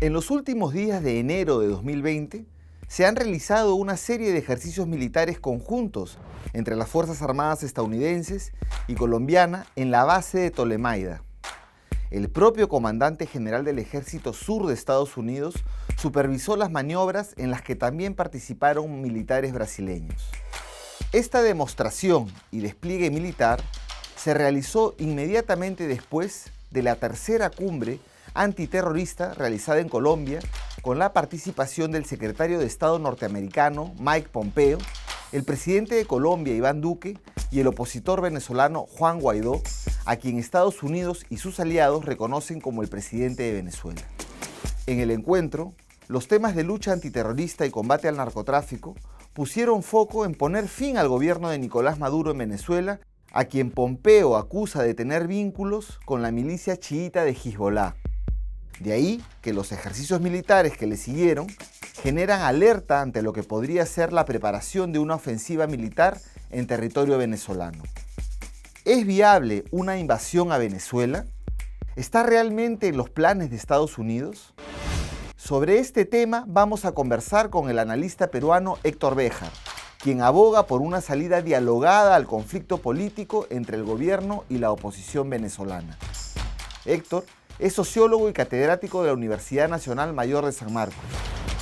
En los últimos días de enero de 2020, se han realizado una serie de ejercicios militares conjuntos entre las Fuerzas Armadas estadounidenses y colombiana en la base de Tolemaida. El propio comandante general del Ejército Sur de Estados Unidos supervisó las maniobras en las que también participaron militares brasileños. Esta demostración y despliegue militar se realizó inmediatamente después de la tercera cumbre antiterrorista realizada en Colombia con la participación del secretario de Estado norteamericano Mike Pompeo, el presidente de Colombia Iván Duque y el opositor venezolano Juan Guaidó, a quien Estados Unidos y sus aliados reconocen como el presidente de Venezuela. En el encuentro, los temas de lucha antiterrorista y combate al narcotráfico pusieron foco en poner fin al gobierno de Nicolás Maduro en Venezuela, a quien Pompeo acusa de tener vínculos con la milicia chiita de Hezbollah. De ahí que los ejercicios militares que le siguieron generan alerta ante lo que podría ser la preparación de una ofensiva militar en territorio venezolano. ¿Es viable una invasión a Venezuela? ¿Está realmente en los planes de Estados Unidos? Sobre este tema vamos a conversar con el analista peruano Héctor Béjar, quien aboga por una salida dialogada al conflicto político entre el gobierno y la oposición venezolana. Héctor es sociólogo y catedrático de la Universidad Nacional Mayor de San Marcos.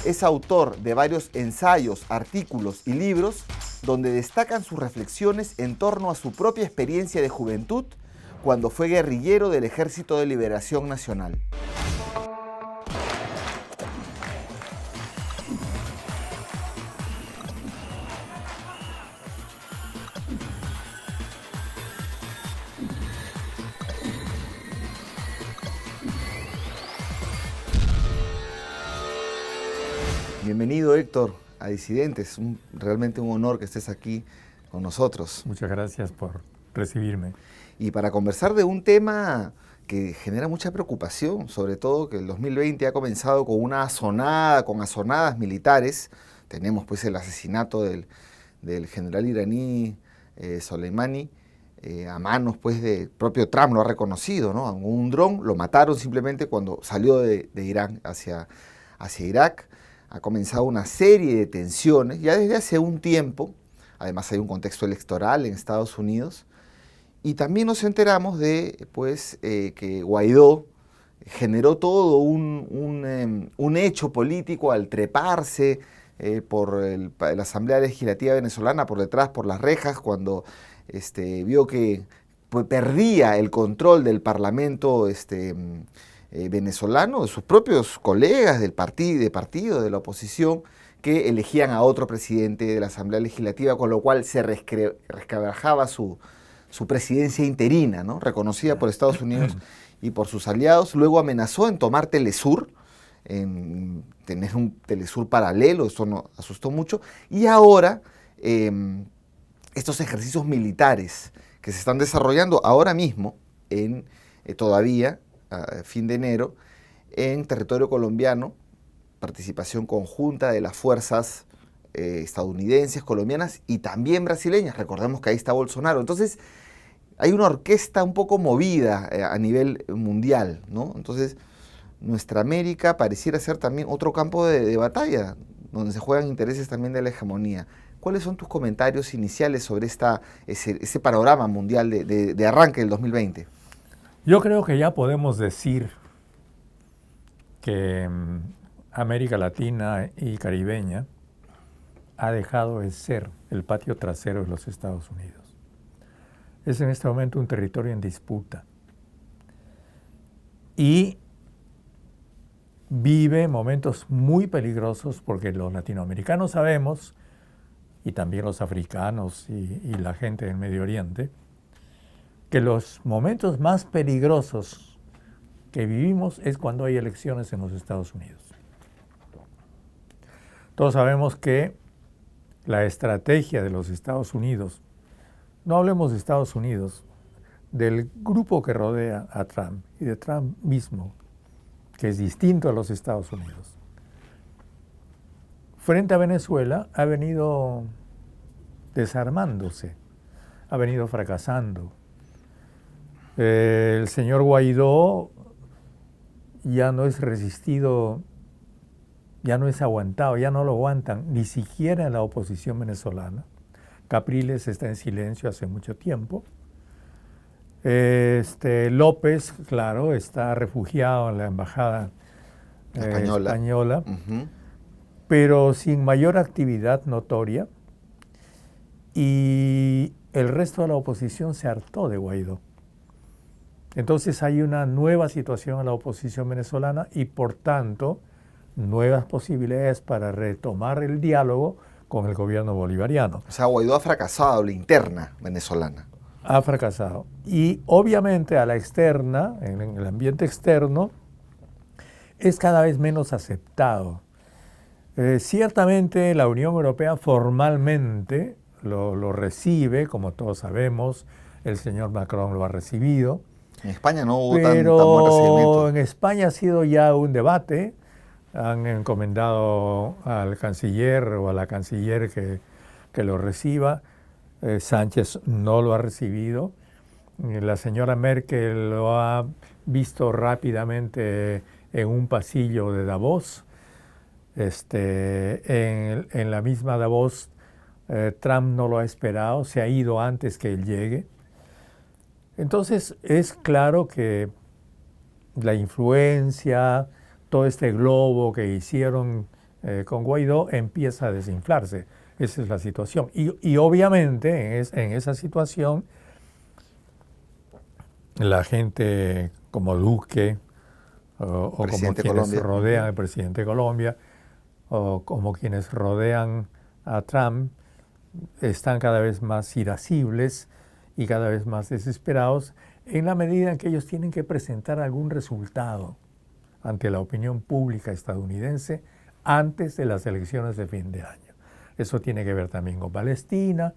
Es autor de varios ensayos, artículos y libros donde destacan sus reflexiones en torno a su propia experiencia de juventud cuando fue guerrillero del Ejército de Liberación Nacional. Bienvenido, Héctor, a Disidentes. Realmente un honor que estés aquí con nosotros. Muchas gracias por recibirme. Y para conversar de un tema que genera mucha preocupación, sobre todo que el 2020 ha comenzado con una azonada, con azonadas militares. Tenemos pues el asesinato del general iraní Soleimani a manos pues del propio Trump, lo ha reconocido, ¿no? Un dron, lo mataron simplemente cuando salió de Irán hacia Irak. Ha comenzado una serie de tensiones, ya desde hace un tiempo. Además hay un contexto electoral en Estados Unidos. Y también nos enteramos de que Guaidó generó todo un hecho político al treparse por la Asamblea Legislativa venezolana por detrás, por las rejas, cuando vio que perdía el control del Parlamento venezolano, de sus propios colegas del partido de la oposición, que elegían a otro presidente de la Asamblea Legislativa, con lo cual se resquebrajaba su presidencia interina, ¿no? Reconocida por Estados Unidos y por sus aliados. Luego amenazó en tomar Telesur, en tener un Telesur paralelo, eso nos asustó mucho. Y ahora, estos ejercicios militares que se están desarrollando ahora mismo, todavía, a fin de enero, en territorio colombiano, participación conjunta de las fuerzas estadounidenses, colombianas y también brasileñas. Recordemos que ahí está Bolsonaro. Entonces, hay una orquesta un poco movida a nivel mundial, ¿no? Entonces, nuestra América pareciera ser también otro campo de batalla, donde se juegan intereses también de la hegemonía. ¿Cuáles son tus comentarios iniciales sobre ese panorama mundial de arranque del 2020? Yo creo que ya podemos decir que América Latina y Caribeña ha dejado de ser el patio trasero de los Estados Unidos. Es en este momento un territorio en disputa y vive momentos muy peligrosos porque los latinoamericanos sabemos, y también los africanos y la gente del Medio Oriente, que los momentos más peligrosos que vivimos es cuando hay elecciones en los Estados Unidos. Todos sabemos que la estrategia de los Estados Unidos, no hablemos de Estados Unidos, del grupo que rodea a Trump y de Trump mismo, que es distinto a los Estados Unidos, frente a Venezuela ha venido desarmándose, ha venido fracasando. El señor Guaidó ya no es resistido, ya no es aguantado, ya no lo aguantan, ni siquiera en la oposición venezolana. Capriles está en silencio hace mucho tiempo. López, claro, está refugiado en la embajada española, pero sin mayor actividad notoria. Y el resto de la oposición se hartó de Guaidó. Entonces hay una nueva situación en la oposición venezolana y, por tanto, nuevas posibilidades para retomar el diálogo con el gobierno bolivariano. O sea, Guaidó ha fracasado la interna venezolana. Ha fracasado. Y obviamente a la externa, en el ambiente externo, es cada vez menos aceptado. Ciertamente la Unión Europea formalmente lo recibe, como todos sabemos, el señor Macron lo ha recibido. En España no hubo tan buen recibimiento. En España ha sido ya un debate. Han encomendado al canciller o a la canciller que lo reciba. Sánchez no lo ha recibido. La señora Merkel lo ha visto rápidamente en un pasillo de Davos. En la misma Davos, Trump no lo ha esperado, se ha ido antes que él llegue. Entonces es claro que la influencia, todo este globo que hicieron con Guaidó empieza a desinflarse. Esa es la situación. Y obviamente en esa situación la gente como Duque o como quienes rodean al presidente de Colombia o como quienes rodean a Trump están cada vez más irascibles y cada vez más desesperados en la medida en que ellos tienen que presentar algún resultado ante la opinión pública estadounidense antes de las elecciones de fin de año. Eso tiene que ver también con Palestina,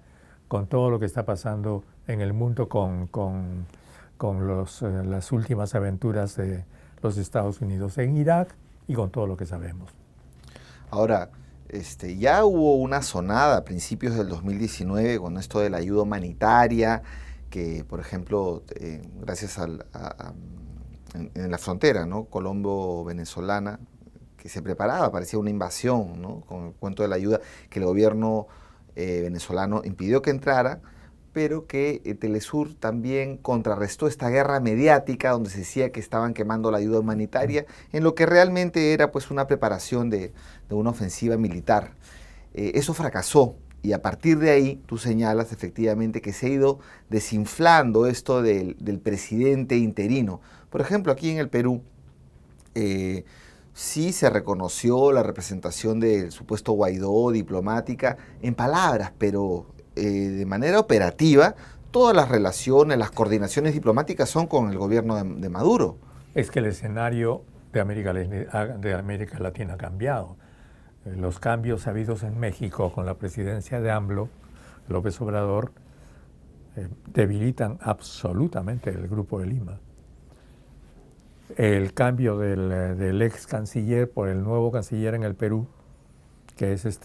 con todo lo que está pasando en el mundo con las últimas aventuras de los Estados Unidos en Irak y con todo lo que sabemos. Ahora, ya hubo una sonada a principios del 2019 con esto de la ayuda humanitaria, que por ejemplo, gracias en la frontera, ¿no? Colombo-venezolana, que se preparaba, parecía una invasión, ¿no? Con el cuento de la ayuda, que el gobierno venezolano impidió que entrara, pero que Telesur también contrarrestó esta guerra mediática donde se decía que estaban quemando la ayuda humanitaria, en lo que realmente era pues una preparación de una ofensiva militar. Eso fracasó y a partir de ahí tú señalas efectivamente que se ha ido desinflando esto del presidente interino. Por ejemplo, aquí en el Perú sí se reconoció la representación del supuesto Guaidó diplomática en palabras, pero de manera operativa, todas las relaciones, las coordinaciones diplomáticas son con el gobierno de Maduro. Es que el escenario de América Latina ha cambiado. Los cambios habidos en México con la presidencia de AMLO, López Obrador, debilitan absolutamente el Grupo de Lima. El cambio del ex canciller por el nuevo canciller en el Perú, que es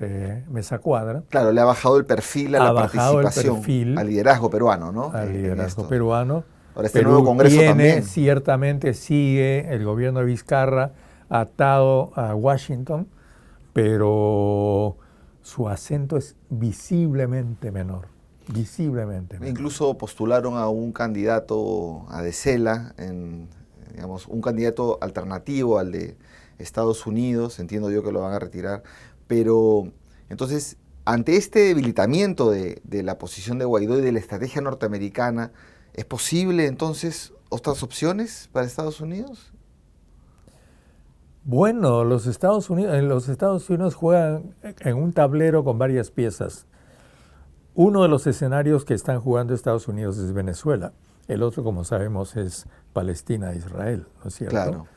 Mesa Cuadra. Claro, le ha bajado el perfil a la participación, al liderazgo peruano, ¿no? Al liderazgo peruano. Ahora nuevo Congreso también. Ciertamente sigue el gobierno de Vizcarra atado a Washington, pero su acento es visiblemente menor. Visiblemente menor. Incluso postularon a un candidato a Decela, digamos, un candidato alternativo al de Estados Unidos, entiendo yo que lo van a retirar. Pero entonces, ante este debilitamiento de la posición de Guaidó y de la estrategia norteamericana, ¿es posible entonces otras opciones para Estados Unidos? Bueno, los Estados Unidos juegan en un tablero con varias piezas. Uno de los escenarios que están jugando Estados Unidos es Venezuela. El otro, como sabemos, es Palestina e Israel, ¿no es cierto? Claro.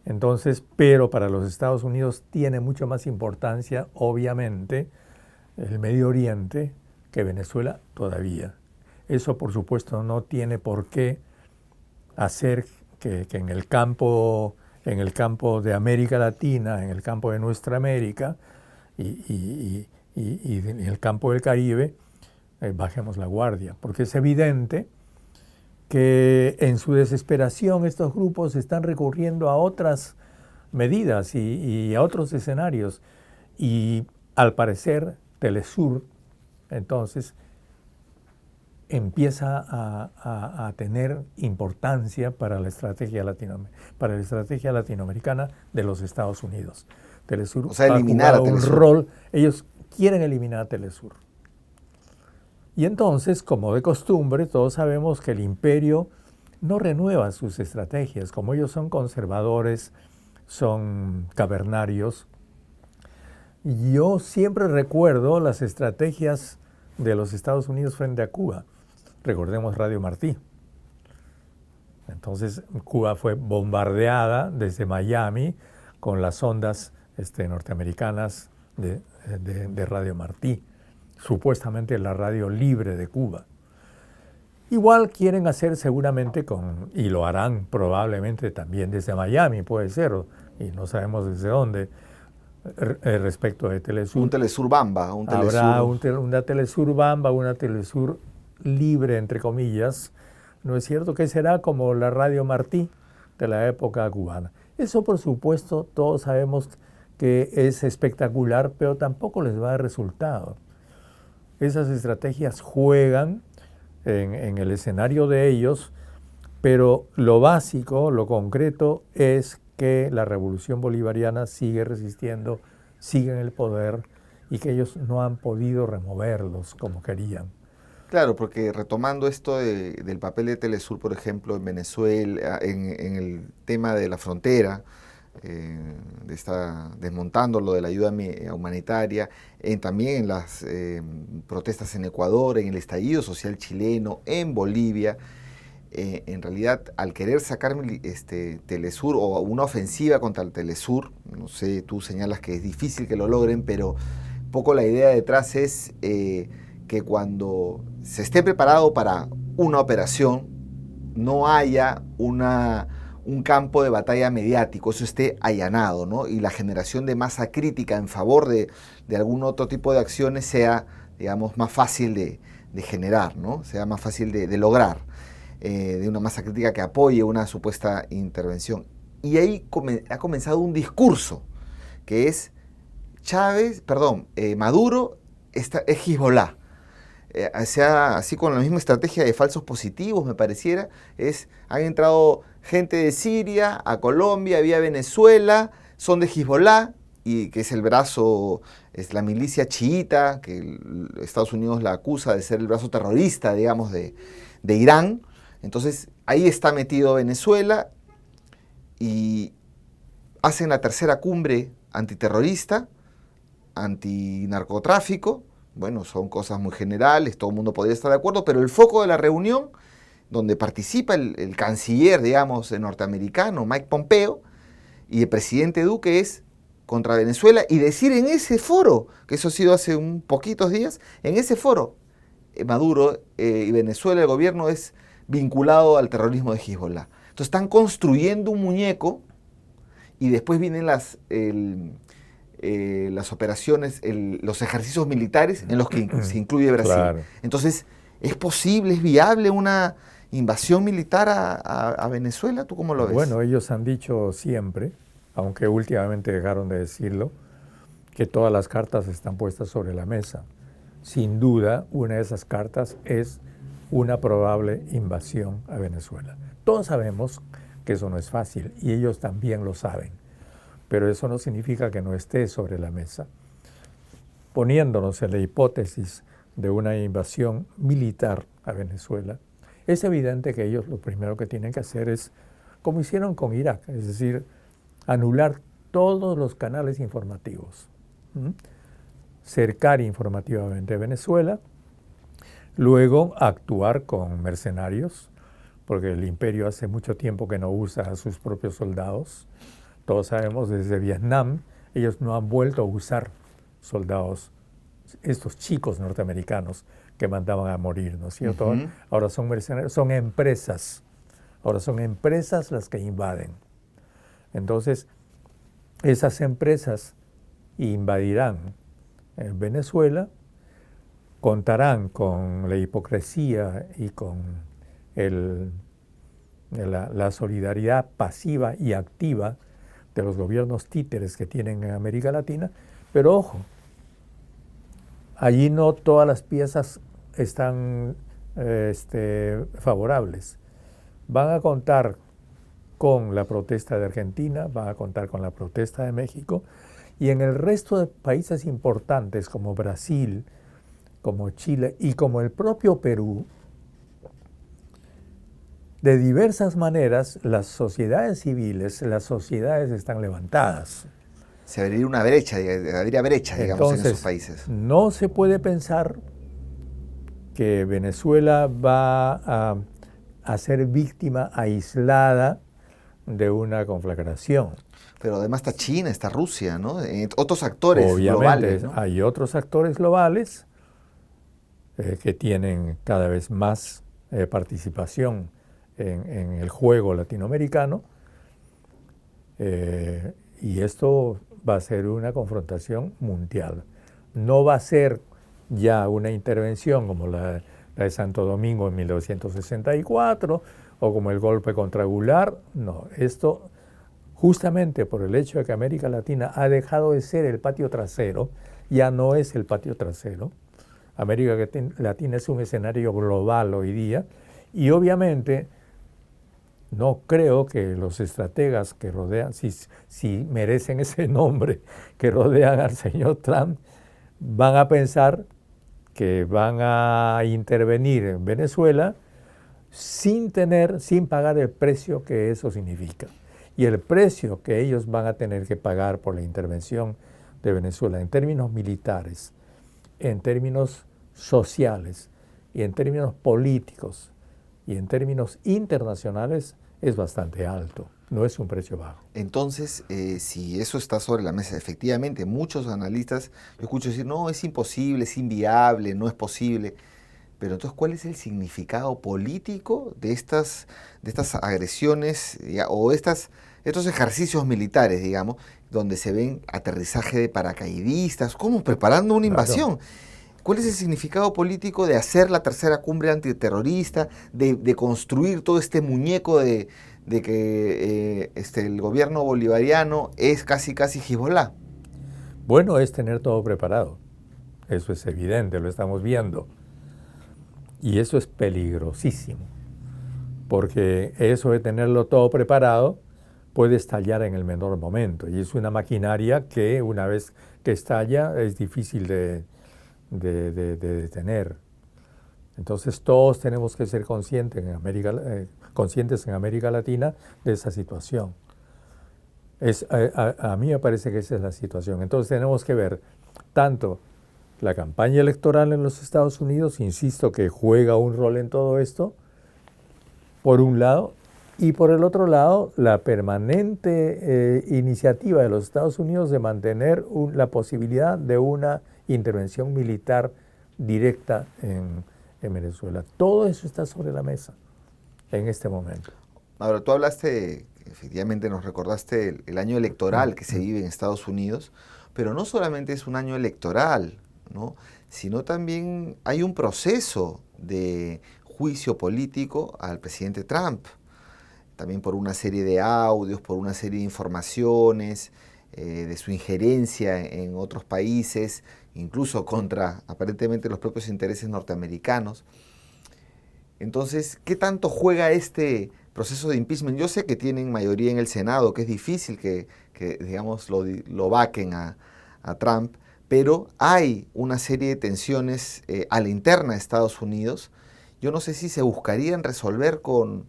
Entonces, pero para los Estados Unidos tiene mucho más importancia, obviamente, el Medio Oriente que Venezuela todavía. Eso, por supuesto, no tiene por qué hacer que en el campo de América Latina, en el campo de nuestra América y en el campo del Caribe, bajemos la guardia, porque es evidente que en su desesperación estos grupos están recurriendo a otras medidas y a otros escenarios. Y al parecer Telesur entonces empieza a tener importancia para la estrategia latinoamericana de los Estados Unidos. Telesur, o sea, eliminar a Telesur. Un rol, ellos quieren eliminar a Telesur. Y entonces, como de costumbre, todos sabemos que el imperio no renueva sus estrategias. Como ellos son conservadores, son cavernarios. Yo siempre recuerdo las estrategias de los Estados Unidos frente a Cuba. Recordemos Radio Martí. Entonces, Cuba fue bombardeada desde Miami con las ondas norteamericanas de Radio Martí, supuestamente la radio libre de Cuba. Igual quieren hacer seguramente y lo harán probablemente también desde Miami, puede ser, y no sabemos desde dónde, respecto de Telesur. Un Telesur Bamba. Habrá una Telesur Bamba, una Telesur libre, entre comillas. ¿No es cierto? Que será como la Radio Martí de la época cubana. Eso, por supuesto, todos sabemos que es espectacular, pero tampoco les va a dar resultado. Esas estrategias juegan en el escenario de ellos, pero lo básico, lo concreto, es que la revolución bolivariana sigue resistiendo, sigue en el poder y que ellos no han podido removerlos como querían. Claro, porque retomando esto del papel de Telesur, por ejemplo, en Venezuela, en el tema de la frontera, desmontando lo de la ayuda humanitaria, también en las protestas en Ecuador, en el estallido social chileno, en Bolivia, en realidad al querer sacar Telesur o una ofensiva contra el Telesur, no sé, tú señalas que es difícil que lo logren, pero un poco la idea detrás es que cuando se esté preparado para una operación, no haya un campo de batalla mediático, eso esté allanado, ¿no? Y la generación de masa crítica en favor de algún otro tipo de acciones sea, digamos, más fácil de generar, ¿no? Sea más fácil de lograr, de una masa crítica que apoye una supuesta intervención. Y ahí ha comenzado un discurso que es Maduro es Hezbollah. Así con la misma estrategia de falsos positivos, me pareciera, han entrado gente de Siria a Colombia, vía Venezuela, son de Hezbollah, y que es el brazo, es la milicia chiita, que Estados Unidos la acusa de ser el brazo terrorista, digamos, de Irán. Entonces, ahí está metido Venezuela, y hacen la tercera cumbre antiterrorista, antinarcotráfico. Bueno, son cosas muy generales, todo el mundo podría estar de acuerdo, pero el foco de la reunión, donde participa el canciller, digamos, norteamericano, Mike Pompeo, y el presidente Duque, es contra Venezuela, y decir en ese foro, que eso ha sido hace un poquitos días, en ese foro, Maduro y Venezuela, el gobierno es vinculado al terrorismo de Hezbollah. Entonces están construyendo un muñeco, y después vienen las operaciones, los ejercicios militares en los que se incluye Brasil. Claro. Entonces, ¿es posible, es viable una invasión militar a Venezuela? ¿Tú cómo lo ves? Bueno, ellos han dicho siempre, aunque últimamente dejaron de decirlo, que todas las cartas están puestas sobre la mesa. Sin duda, una de esas cartas es una probable invasión a Venezuela. Todos sabemos que eso no es fácil y ellos también lo saben. Pero eso no significa que no esté sobre la mesa. Poniéndonos en la hipótesis de una invasión militar a Venezuela, es evidente que ellos lo primero que tienen que hacer es, como hicieron con Irak, es decir, anular todos los canales informativos, cercar informativamente a Venezuela, luego actuar con mercenarios, porque el imperio hace mucho tiempo que no usa a sus propios soldados. Todos sabemos, desde Vietnam, ellos no han vuelto a usar soldados, estos chicos norteamericanos que mandaban a morir, ¿no es cierto? Uh-huh. Ahora son mercenarios, son empresas. Ahora son empresas las que invaden. Entonces, esas empresas invadirán Venezuela, contarán con la hipocresía y con la solidaridad pasiva y activa de los gobiernos títeres que tienen en América Latina, pero ojo, allí no todas las piezas están favorables. Van a contar con la protesta de Argentina, van a contar con la protesta de México, y en el resto de países importantes como Brasil, como Chile y como el propio Perú, de diversas maneras las sociedades civiles, las sociedades están levantadas. Se abriría una brecha, habría brecha, digamos, Entonces, en esos países. No se puede pensar que Venezuela va a ser víctima aislada de una conflagración. Pero además está China, está Rusia, ¿no? Otros actores Obviamente, globales, ¿no? Hay otros actores globales que tienen cada vez más participación en el juego latinoamericano, y esto va a ser una confrontación mundial. No va a ser ya una intervención como la de Santo Domingo en 1964 o como el golpe contra Goulart. No, esto justamente por el hecho de que América Latina ha dejado de ser el patio trasero, ya no es el patio trasero. América Latina es un escenario global hoy día, y obviamente no creo que los estrategas que rodean, si merecen ese nombre, que rodean al señor Trump, van a pensar que van a intervenir en Venezuela sin pagar el precio que eso significa. Y el precio que ellos van a tener que pagar por la intervención de Venezuela en términos militares, en términos sociales y en términos políticos y en términos internacionales es bastante alto, no es un precio bajo. Entonces, si eso está sobre la mesa, efectivamente, muchos analistas, yo escucho decir, no, es imposible, es inviable, no es posible. Pero entonces, ¿cuál es el significado político de estas agresiones o estos ejercicios militares, digamos, donde se ven aterrizaje de paracaidistas, como preparando una invasión? Claro. ¿Cuál es el significado político de hacer la tercera cumbre antiterrorista, de construir todo este muñeco de que el gobierno bolivariano es casi Hezbollah? Bueno, es tener todo preparado. Eso es evidente, lo estamos viendo. Y eso es peligrosísimo, porque eso de tenerlo todo preparado puede estallar en el menor momento. Y es una maquinaria que una vez que estalla es difícil de detener. Entonces todos tenemos que ser conscientes en América Latina de esa situación. A mí me parece que esa es la situación. Entonces tenemos que ver tanto la campaña electoral en los Estados Unidos, insisto que juega un rol en todo esto, por un lado, y por el otro lado, la permanente iniciativa de los Estados Unidos de mantener la posibilidad de una intervención militar directa en Venezuela. Todo eso está sobre la mesa en este momento. Ahora, tú hablaste, efectivamente nos recordaste el año electoral que se vive en Estados Unidos, pero no solamente es un año electoral, ¿no? Sino también hay un proceso de juicio político al presidente Trump, también por una serie de audios, por una serie de informaciones, de su injerencia en otros países, incluso contra aparentemente los propios intereses norteamericanos. Entonces, ¿qué tanto juega este proceso de impeachment? Yo sé que tienen mayoría en el Senado, que es difícil que digamos, lo vaquen a Trump, pero hay una serie de tensiones a la interna de Estados Unidos. Yo no sé si se buscarían resolver con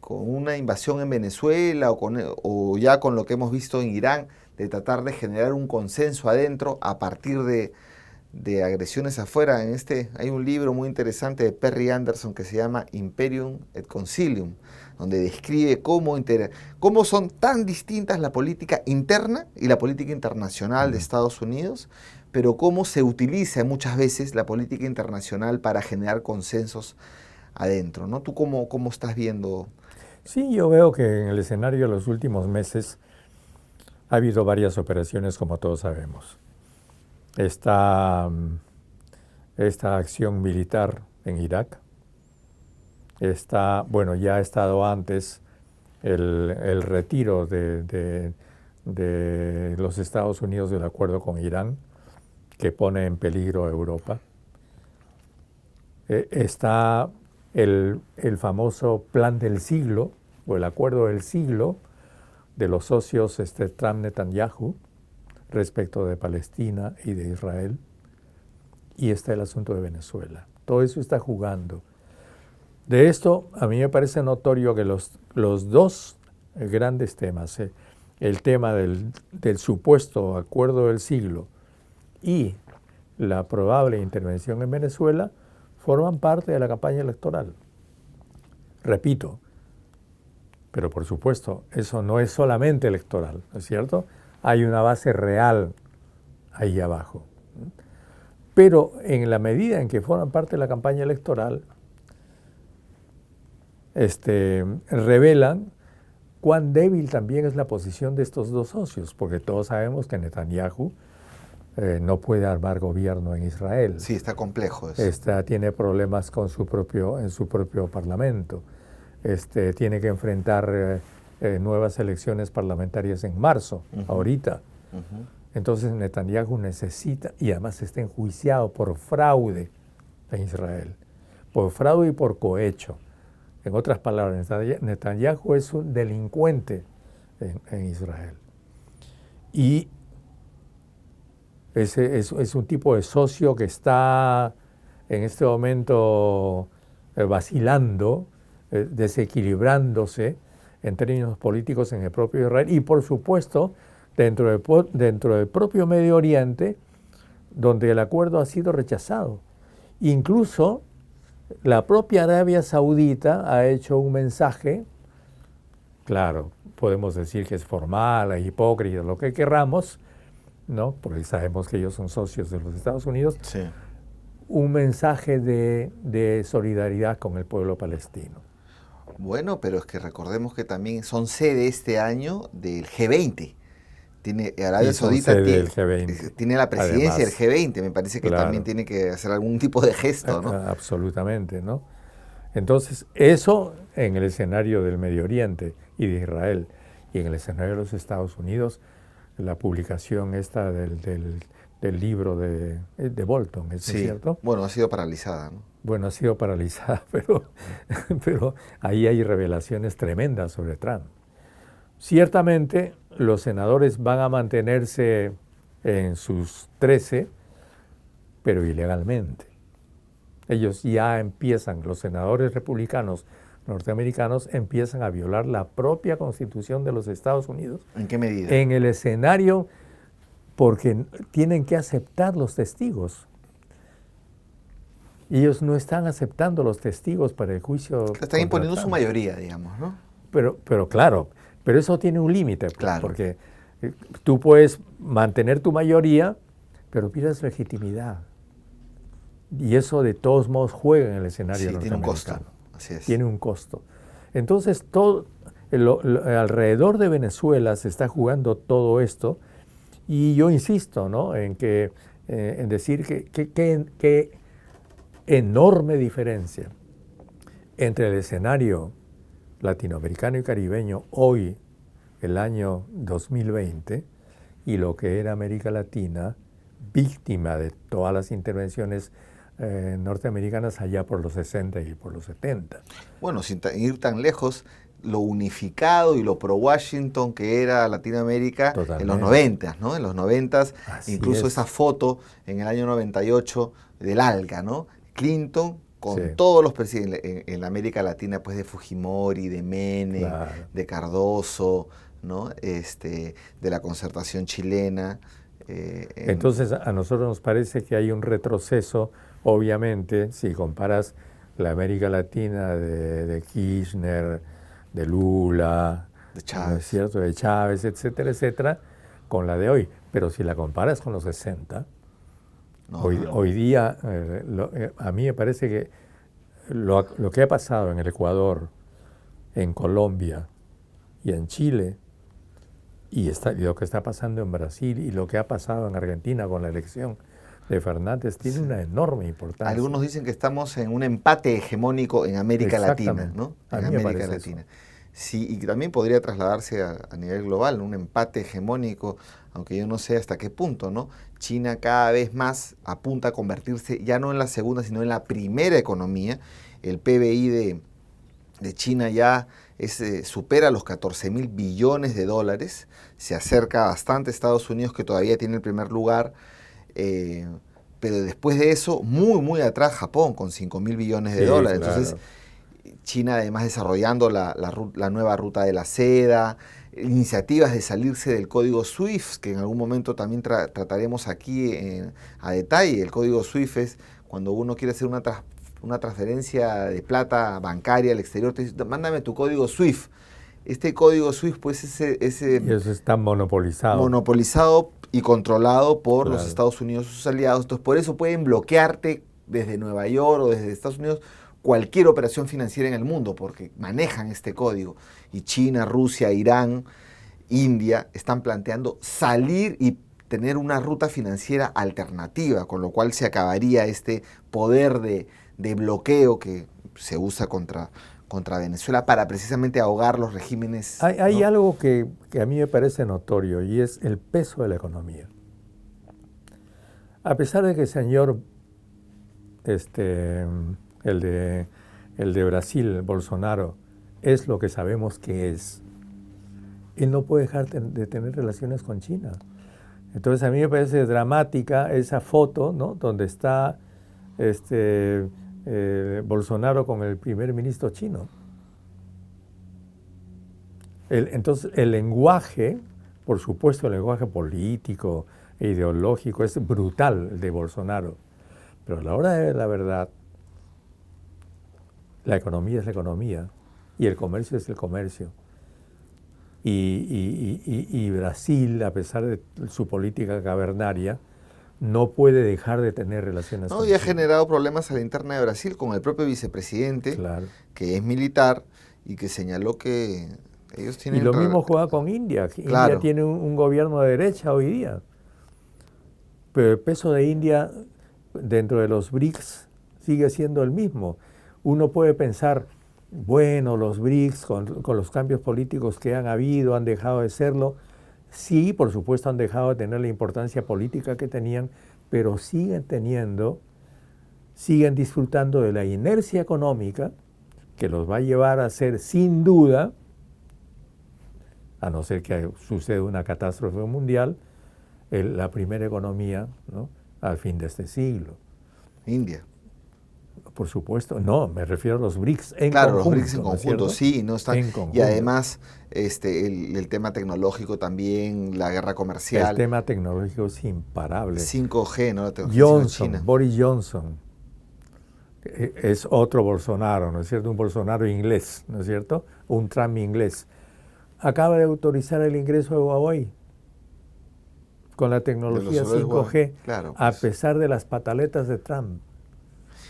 una invasión en Venezuela o ya con lo que hemos visto en Irán, de tratar de generar un consenso adentro a partir de agresiones afuera. Hay un libro muy interesante de Perry Anderson que se llama Imperium et Concilium, donde describe cómo son tan distintas la política interna y la política internacional de Estados Unidos, pero cómo se utiliza muchas veces la política internacional para generar consensos adentro, ¿no? ¿Tú cómo estás viendo? Sí, yo veo que en el escenario de los últimos meses ha habido varias operaciones, como todos sabemos. Esta acción militar en Irak, ya ha estado antes el retiro de los Estados Unidos del acuerdo con Irán, que pone en peligro a Europa. Está el famoso plan del siglo, o el acuerdo del siglo, de los socios Trump-Netanyahu respecto de Palestina y de Israel. Y está el asunto de Venezuela. Todo eso está jugando. De esto, a mí me parece notorio que los dos grandes temas, el tema del supuesto acuerdo del siglo y la probable intervención en Venezuela, forman parte de la campaña electoral. Repito, pero por supuesto, eso no es solamente electoral, ¿no es cierto? Hay una base real ahí abajo. Pero en la medida en que forman parte de la campaña electoral, revelan cuán débil también es la posición de estos dos socios, porque todos sabemos que Netanyahu no puede armar gobierno en Israel. Sí, está complejo eso. Tiene problemas en su propio parlamento. Tiene que enfrentar nuevas elecciones parlamentarias en marzo, ahorita. Entonces Netanyahu necesita, y además está enjuiciado por fraude en Israel, por fraude y por cohecho. En otras palabras, Netanyahu es un delincuente en Israel. Y es un tipo de socio que está en este momento vacilando, desequilibrándose en términos políticos en el propio Israel y, por supuesto, dentro del propio Medio Oriente, donde el acuerdo ha sido rechazado. Incluso la propia Arabia Saudita ha hecho un mensaje, claro, podemos decir que es formal, es hipócrita, lo que querramos, ¿no? Porque sabemos que ellos son socios de los Estados Unidos, sí. Un mensaje de solidaridad con el pueblo palestino. Bueno, pero es que recordemos que también son sede este año del G20. Arabia Saudita tiene la presidencia además, del G20, me parece que también tiene que hacer algún tipo de gesto, ¿no? Absolutamente, ¿no? Entonces, eso en el escenario del Medio Oriente y de Israel, y en el escenario de los Estados Unidos, la publicación esta del libro de Bolton, ¿es cierto? Bueno, ha sido paralizada, ¿no? Bueno, ha sido paralizada, pero ahí hay revelaciones tremendas sobre Trump. Ciertamente, los senadores van a mantenerse en sus 13, pero ilegalmente. Ellos ya empiezan, los senadores republicanos norteamericanos empiezan a violar la propia Constitución de los Estados Unidos. ¿En qué medida? En el escenario, porque tienen que aceptar los testigos. Ellos no están aceptando los testigos para el juicio. Están imponiendo su mayoría, digamos, ¿no? Pero claro, pero eso tiene un límite, claro, porque tú puedes mantener tu mayoría, pero pierdes legitimidad. Y eso de todos modos juega en el escenario norteamericano. Tiene un costo, así es. Tiene un costo. Entonces, alrededor de Venezuela se está jugando todo esto, y yo insisto, ¿no?, en decir que enorme diferencia entre el escenario latinoamericano y caribeño hoy, el año 2020, y lo que era América Latina, víctima de todas las intervenciones norteamericanas allá por los 60 y por los 70. Bueno, sin ir tan lejos, lo unificado y lo pro-Washington que era Latinoamérica en los 90, ¿no? En los 90, incluso esa foto en el año 98 del ALCA, ¿no? Clinton con todos los presidentes en la América Latina, pues de Fujimori, de Menem, de Cardoso, ¿no? De la concertación chilena. Entonces a nosotros nos parece que hay un retroceso, obviamente, si comparas la América Latina de Kirchner, de Lula, de Chávez. ¿no es cierto?, de Chávez, etcétera, etcétera, con la de hoy. Pero si la comparas con los 60, hoy día, a mí me parece que lo que ha pasado en el Ecuador, en Colombia y en Chile, y lo que está pasando en Brasil y lo que ha pasado en Argentina con la elección de Fernández tiene una enorme importancia. Algunos dicen que estamos en un empate hegemónico en América Latina, ¿no? A En mí me América parece Latina. eso. Sí, y también podría trasladarse a nivel global, ¿no? Un empate hegemónico, aunque yo no sé hasta qué punto, ¿no? China cada vez más apunta a convertirse ya no en la segunda, sino en la primera economía. El PBI de China ya supera los 14.000 billones de dólares, se acerca bastante a Estados Unidos, que todavía tiene el primer lugar, pero después de eso, muy, muy atrás Japón, con 5.000 billones de dólares. Claro. Entonces, China además desarrollando la nueva ruta de la seda, iniciativas de salirse del código SWIFT, que en algún momento también trataremos aquí a detalle. El código SWIFT es cuando uno quiere hacer una transferencia de plata bancaria al exterior, te dice, mándame tu código SWIFT. Este código SWIFT, pues Y eso está monopolizado. Monopolizado y controlado por los Estados Unidos y sus aliados. Entonces, por eso pueden bloquearte desde Nueva York o desde Estados Unidos cualquier operación financiera en el mundo, porque manejan este código. Y China, Rusia, Irán, India están planteando salir y tener una ruta financiera alternativa, con lo cual se acabaría este poder de bloqueo que se usa contra Venezuela para precisamente ahogar los regímenes. Hay algo que a mí me parece notorio, y es el peso de la economía. A pesar de que el señor, el de Brasil, Bolsonaro, es lo que sabemos que es, él no puede dejar de tener relaciones con China. Entonces a mí me parece dramática esa foto, ¿no?, donde está Bolsonaro con el primer ministro chino. Entonces el lenguaje, por supuesto el lenguaje político e ideológico es brutal el de Bolsonaro, pero a la hora de la verdad, la economía es la economía y el comercio es el comercio. Y Brasil, a pesar de su política cavernaria, no puede dejar de tener relaciones con y ha China. generado problemas a la interna de Brasil con el propio vicepresidente, que es militar y que señaló que ellos tienen... Y lo mismo juega con India. Claro. India tiene un gobierno de derecha hoy día. Pero el peso de India dentro de los BRICS sigue siendo el mismo. Uno puede pensar, bueno, los BRICS con los cambios políticos que han habido han dejado de serlo. Sí, por supuesto han dejado de tener la importancia política que tenían, pero siguen disfrutando de la inercia económica que los va a llevar a ser, sin duda, a no ser que suceda una catástrofe mundial, la primera economía, ¿no?, al fin de este siglo. India. Por supuesto, no, me refiero a los BRICS en conjunto. Claro, los BRICS en conjunto, ¿no? Sí, no están. Y además el tema tecnológico también, la guerra comercial. El tema tecnológico es imparable. 5G, ¿no? La tecnología china. Boris Johnson, es otro Bolsonaro, ¿no es cierto? Un Bolsonaro inglés, ¿no es cierto? Un Trump inglés. Acaba de autorizar el ingreso de Huawei con la tecnología 5G, claro, a pesar de las pataletas de Trump.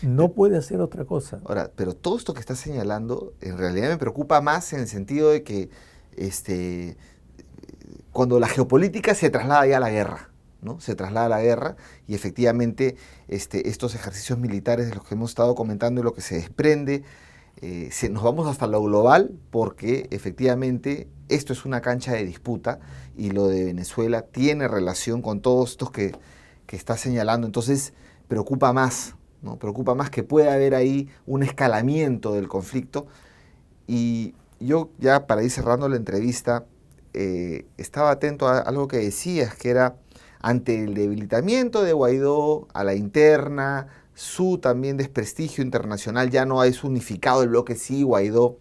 No puede hacer otra cosa. Ahora, pero todo esto que estás señalando, en realidad me preocupa más en el sentido de que cuando la geopolítica se traslada ya a la guerra, ¿no? Se traslada a la guerra y efectivamente estos ejercicios militares de los que hemos estado comentando y lo que se desprende, nos vamos hasta lo global porque efectivamente esto es una cancha de disputa y lo de Venezuela tiene relación con todos estos que estás señalando. Entonces preocupa más, ¿no? Preocupa más que pueda haber ahí un escalamiento del conflicto. Y yo ya para ir cerrando la entrevista, estaba atento a algo que decías, que era ante el debilitamiento de Guaidó a la interna, su también desprestigio internacional, ya no es unificado el bloque sí, Guaidó,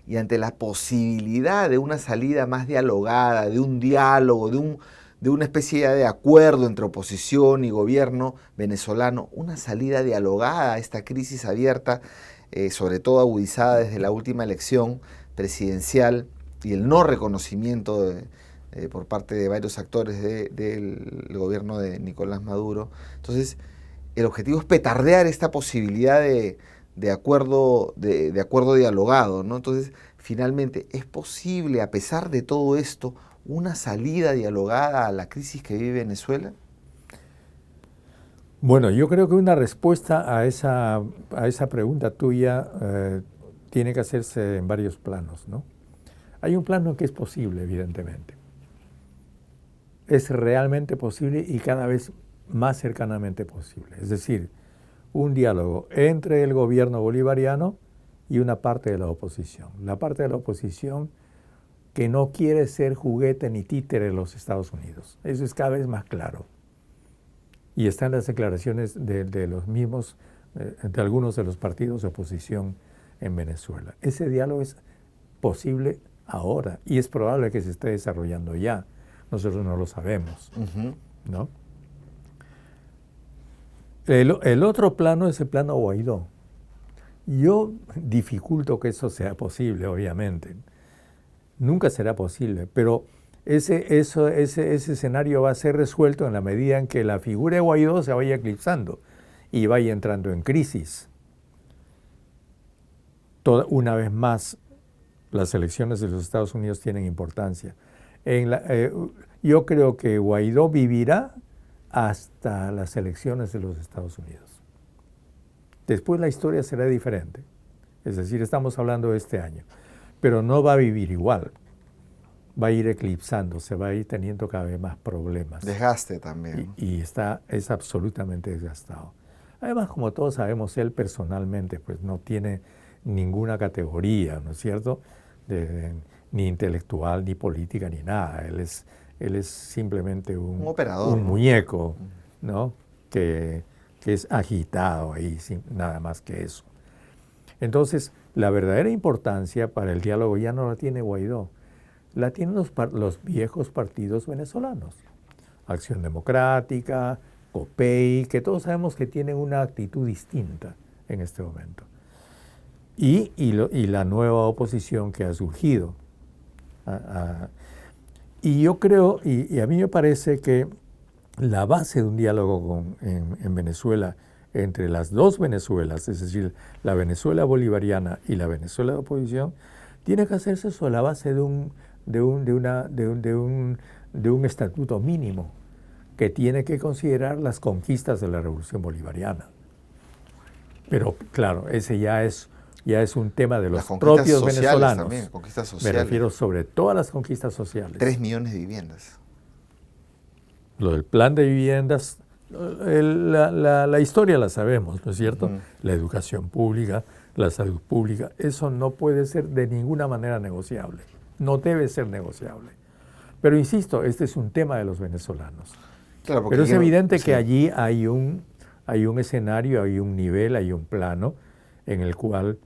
y ante la posibilidad de una salida más dialogada, de un diálogo, de una especie de acuerdo entre oposición y gobierno venezolano, una salida dialogada a esta crisis abierta, sobre todo agudizada desde la última elección presidencial y el no reconocimiento por parte de varios actores del gobierno de Nicolás Maduro. Entonces, el objetivo es petardear esta posibilidad de acuerdo dialogado, ¿no? Entonces, finalmente, ¿es posible, a pesar de todo esto, una salida dialogada a la crisis que vive Venezuela? Bueno, yo creo que una respuesta a esa pregunta tuya tiene que hacerse en varios planos, ¿no? Hay un plano que es posible, evidentemente. Es realmente posible y cada vez más cercanamente posible. Es decir, un diálogo entre el gobierno bolivariano y una parte de la oposición. La parte de la oposición que no quiere ser juguete ni títere de los Estados Unidos. Eso es cada vez más claro. Y están las declaraciones de los mismos, de algunos de los partidos de oposición en Venezuela. Ese diálogo es posible ahora y es probable que se esté desarrollando ya. Nosotros no lo sabemos, ¿no? El otro plano es el plano Guaidó. Yo dificulto que eso sea posible, obviamente. Nunca será posible, pero ese escenario va a ser resuelto en la medida en que la figura de Guaidó se vaya eclipsando y vaya entrando en crisis. Una vez más, las elecciones de los Estados Unidos tienen importancia. Yo creo que Guaidó vivirá hasta las elecciones de los Estados Unidos. Después la historia será diferente. Es decir, estamos hablando de este año. Pero no va a vivir igual. Va a ir eclipsando, se va a ir teniendo cada vez más problemas. Desgaste también. Y es absolutamente desgastado. Además, como todos sabemos, él personalmente pues no tiene ninguna categoría, ¿no es cierto? Ni intelectual, ni política, ni nada. Él es simplemente un operador, un muñeco, ¿no? Que es agitado ahí, nada más que eso. Entonces, la verdadera importancia para el diálogo ya no la tiene Guaidó, la tienen los viejos partidos venezolanos. Acción Democrática, COPEI, que todos sabemos que tienen una actitud distinta en este momento. Y la nueva oposición que ha surgido. Y yo creo, y a mí me parece que la base de un diálogo en Venezuela entre las dos Venezuelas, es decir, la Venezuela bolivariana y la Venezuela de oposición, tiene que hacerse sobre la base de un estatuto mínimo que tiene que considerar las conquistas de la Revolución Bolivariana. Pero claro, ese ya es un tema de los propios venezolanos. También, conquistas sociales. Me refiero sobre todas las conquistas sociales. 3 millones de viviendas. Lo del plan de viviendas, la historia la sabemos, ¿no es cierto? La educación pública, la salud pública, eso no puede ser de ninguna manera negociable. No debe ser negociable. Pero insisto, este es un tema de los venezolanos. Claro, pero es evidente que allí hay un escenario, hay un nivel, hay un plano en el cual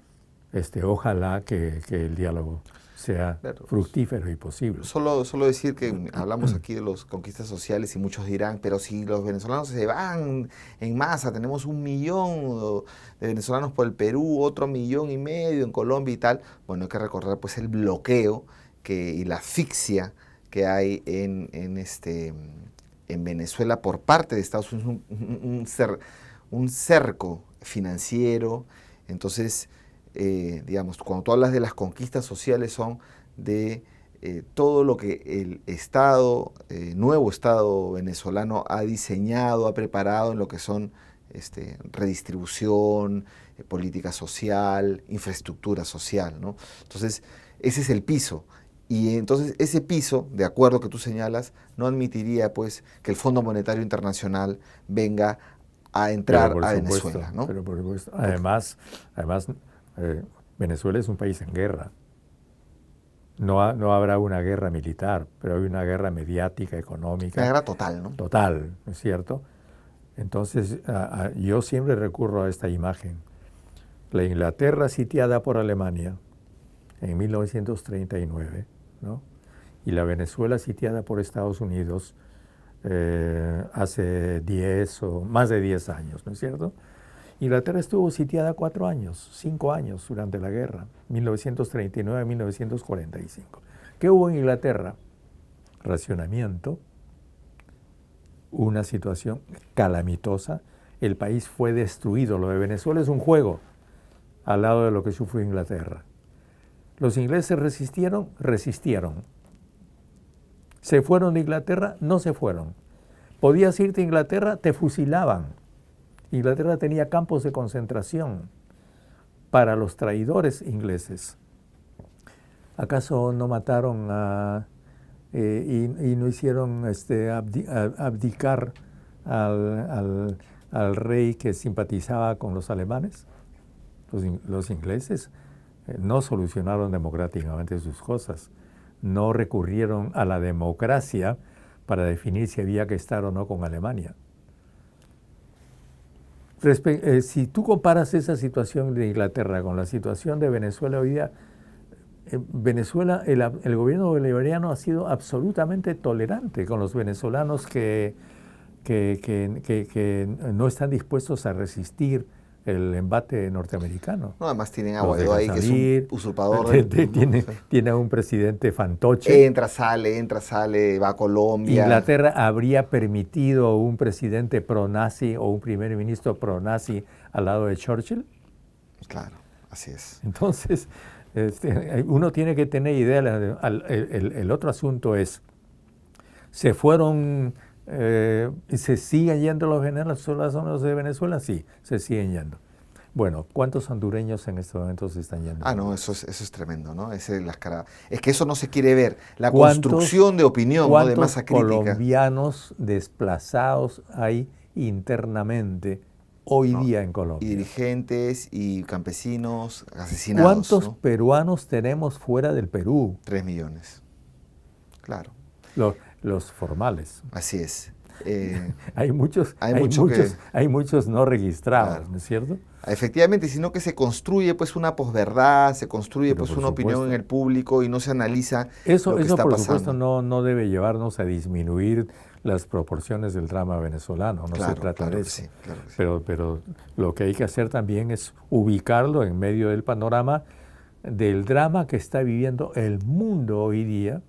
ojalá que el diálogo sea fructífero y posible. Solo decir que hablamos aquí de las conquistas sociales y muchos dirán, pero si los venezolanos se van en masa, tenemos 1 millón de venezolanos por el Perú, otro 1,5 millones en Colombia y tal. Bueno, hay que recordar pues el bloqueo y la asfixia que hay en Venezuela por parte de Estados Unidos, un cerco financiero. Entonces, digamos, cuando tú hablas de las conquistas sociales son de todo lo que el Estado, nuevo Estado venezolano ha diseñado, ha preparado en lo que son redistribución, política social, infraestructura social, ¿no? Entonces, ese es el piso. Y entonces ese piso, de acuerdo que tú señalas, no admitiría pues que el Fondo Monetario Internacional venga a entrar a Venezuela, ¿no? Pero por supuesto. Además, Venezuela es un país en guerra. No habrá una guerra militar, pero hay una guerra mediática, económica. Una guerra total, ¿no? Total, ¿no es cierto? Entonces, yo siempre recurro a esta imagen. La Inglaterra sitiada por Alemania en 1939, ¿no? Y la Venezuela sitiada por Estados Unidos hace 10 o más de 10 años, ¿no es cierto? Inglaterra estuvo sitiada 4 años, 5 años durante la guerra, 1939 a 1945. ¿Qué hubo en Inglaterra? Racionamiento, una situación calamitosa, el país fue destruido. Lo de Venezuela es un juego al lado de lo que sufrió Inglaterra. Los ingleses resistieron. ¿Se fueron de Inglaterra? No se fueron. Podías irte a Inglaterra, te fusilaban. Inglaterra tenía campos de concentración para los traidores ingleses. ¿Acaso no mataron y no hicieron abdicar al rey que simpatizaba con los alemanes? Los ingleses no solucionaron democráticamente sus cosas, no recurrieron a la democracia para definir si había que estar o no con Alemania. Si tú comparas esa situación de Inglaterra con la situación de Venezuela hoy día, Venezuela, el gobierno bolivariano ha sido absolutamente tolerante con los venezolanos que no están dispuestos a resistir el embate norteamericano. No, además tienen a Guaidó ahí, que es un usurpador. Tiene a un presidente fantoche. Entra, sale, va a Colombia. ¿Inglaterra habría permitido un presidente pro-nazi o un primer ministro pro-nazi al lado de Churchill? Claro, así es. Entonces, uno tiene que tener idea. El otro asunto es, ¿se fueron y se siguen yendo los venezolanos de Venezuela? Sí, se siguen yendo. Bueno, ¿cuántos hondureños en este momento se están yendo? No, eso es tremendo, ¿no? Es que eso no se quiere ver. La construcción de opinión, ¿no? De masa crítica. ¿Cuántos colombianos desplazados hay internamente hoy día en Colombia? Y dirigentes y campesinos asesinados. ¿Cuántos peruanos tenemos fuera del Perú? 3 millones. Claro. Los formales. Así es. Hay muchos no registrados, claro, ¿no es cierto? Efectivamente, sino que se construye pues una posverdad, se construye pues una opinión en el público y no se analiza lo que está por pasando. Supuesto no debe llevarnos a disminuir las proporciones del drama venezolano, no se trata de eso. Sí, claro que sí. Pero lo que hay que hacer también es ubicarlo en medio del panorama del drama que está viviendo el mundo hoy día,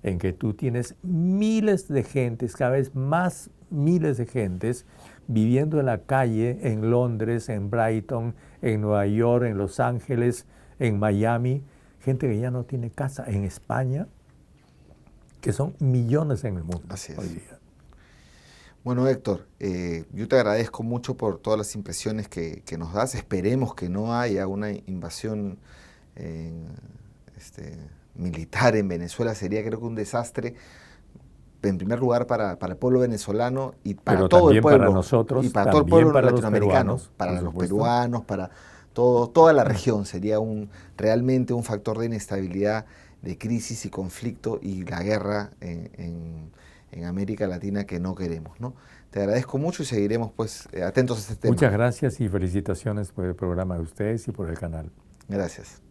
en que tú tienes miles de gentes, cada vez más miles de gentes, viviendo en la calle, en Londres, en Brighton, en Nueva York, en Los Ángeles, en Miami, gente que ya no tiene casa, en España, que son millones en el mundo. Así es. Hoy día. Bueno, Héctor, yo te agradezco mucho por todas las impresiones que nos das. Esperemos que no haya una invasión militar en Venezuela. Sería, creo que, un desastre, en primer lugar para el pueblo venezolano y para todo el pueblo, para nosotros, y para todo el pueblo para latinoamericano, los peruanos, para los peruanos, para toda la región. Sería realmente un factor de inestabilidad, de crisis y conflicto y la guerra en América Latina que no queremos, ¿no? Te agradezco mucho y seguiremos pues atentos a este tema. Muchas gracias y felicitaciones por el programa de ustedes y por el canal. Gracias.